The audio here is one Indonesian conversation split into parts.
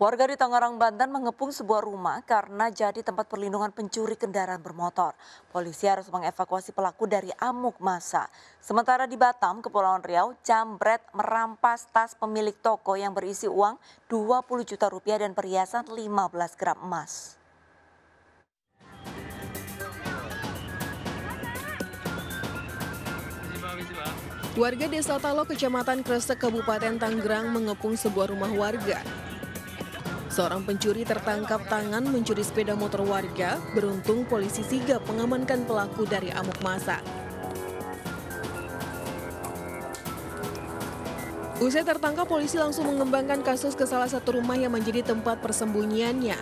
Warga di Tangerang, Banten mengepung sebuah rumah karena jadi tempat perlindungan pencuri kendaraan bermotor. Polisi harus mengevakuasi pelaku dari amuk massa. Sementara di Batam, Kepulauan Riau, jambret merampas tas pemilik toko yang berisi uang 20 juta rupiah dan perhiasan 15 gram emas. Warga Desa Talo, Kecamatan Kresek, Kabupaten Tangerang mengepung sebuah rumah warga. Seorang pencuri tertangkap tangan mencuri sepeda motor warga, beruntung polisi sigap mengamankan pelaku dari amuk massa. Usai tertangkap, polisi langsung mengembangkan kasus ke salah satu rumah yang menjadi tempat persembunyiannya.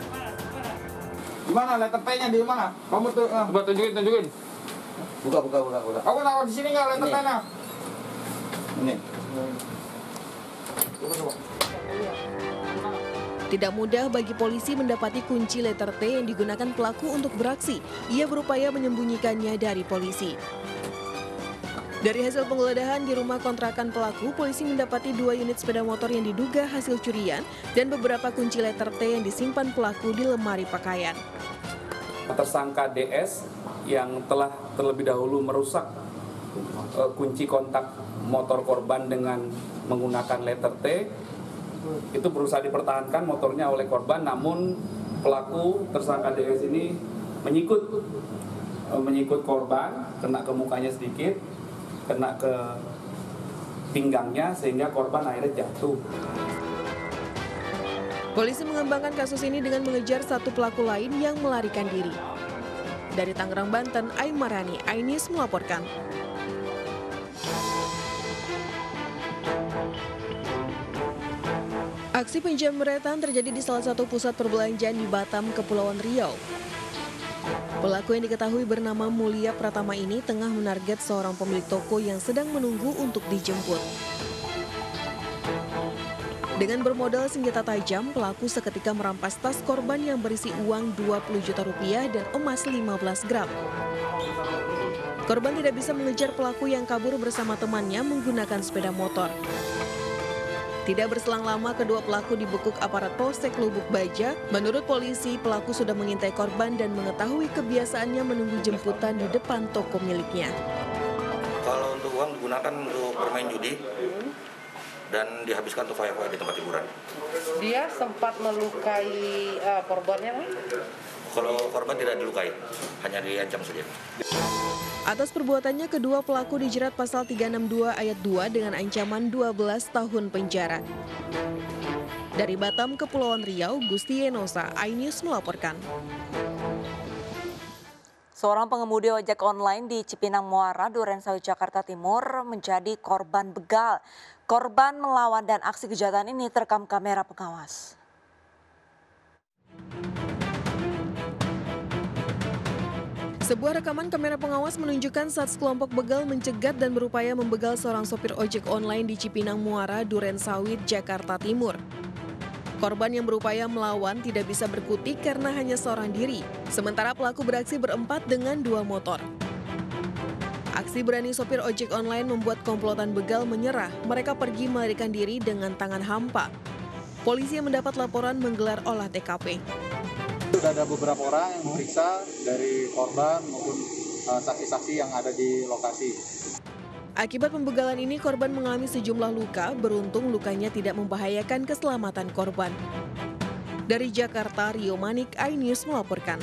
Gimana letter T-nya di mana? Kamu tuh coba tunjukin. Buka. Aku naruh di sini nggak letter T-nya? Ini. Tidak mudah bagi polisi mendapati kunci letter T yang digunakan pelaku untuk beraksi. Ia berupaya menyembunyikannya dari polisi. Dari hasil penggeledahan di rumah kontrakan pelaku, polisi mendapati 2 unit sepeda motor yang diduga hasil curian dan beberapa kunci letter T yang disimpan pelaku di lemari pakaian. Tersangka DS yang telah terlebih dahulu merusak kunci kontak motor korban dengan menggunakan letter T, itu berusaha dipertahankan motornya oleh korban, namun pelaku tersangka DS ini menyikut korban, kena ke mukanya sedikit, kena ke pinggangnya sehingga korban akhirnya jatuh. Polisi mengembangkan kasus ini dengan mengejar satu pelaku lain yang melarikan diri. Dari Tangerang, Banten, Aimarani, iNews melaporkan. Aksi penjamretan terjadi di salah satu pusat perbelanjaan di Batam, Kepulauan Riau. Pelaku yang diketahui bernama Mulia Pratama ini tengah menarget seorang pemilik toko yang sedang menunggu untuk dijemput. Dengan bermodal senjata tajam, pelaku seketika merampas tas korban yang berisi uang 20 juta rupiah dan emas 15 gram. Korban tidak bisa mengejar pelaku yang kabur bersama temannya menggunakan sepeda motor. Tidak berselang lama, kedua pelaku dibekuk aparat Polsek Lubuk Baja. Menurut polisi, pelaku sudah mengintai korban dan mengetahui kebiasaannya menunggu jemputan di depan toko miliknya. Kalau untuk uang digunakan untuk bermain judi dan dihabiskan untuk foya-foya di tempat hiburan. Dia sempat melukai korbannya, Mas? Kalau korban tidak dilukai, hanya diancam saja. Atas perbuatannya, kedua pelaku dijerat pasal 362 ayat 2 dengan ancaman 12 tahun penjara. Dari Batam, Kepulauan Riau, Gusti Yenosa, iNews melaporkan. Seorang pengemudi ojek online di Cipinang Muara, Durensawit, Jakarta Timur menjadi korban begal. Korban melawan dan aksi kejahatan ini terekam kamera pengawas. Sebuah rekaman kamera pengawas menunjukkan saat sekelompok begal mencegat dan berupaya membegal seorang sopir ojek online di Cipinang Muara, Durensawit, Jakarta Timur. Korban yang berupaya melawan tidak bisa berkutik karena hanya seorang diri, sementara pelaku beraksi berempat dengan 2 motor. Aksi berani sopir ojek online membuat komplotan begal menyerah. Mereka pergi melarikan diri dengan tangan hampa. Polisi yang mendapat laporan menggelar olah TKP. Sudah ada beberapa orang yang diperiksa dari korban maupun saksi-saksi yang ada di lokasi. Akibat pembegalan ini, korban mengalami sejumlah luka. Beruntung lukanya tidak membahayakan keselamatan korban. Dari Jakarta, Rio Manik, iNews melaporkan.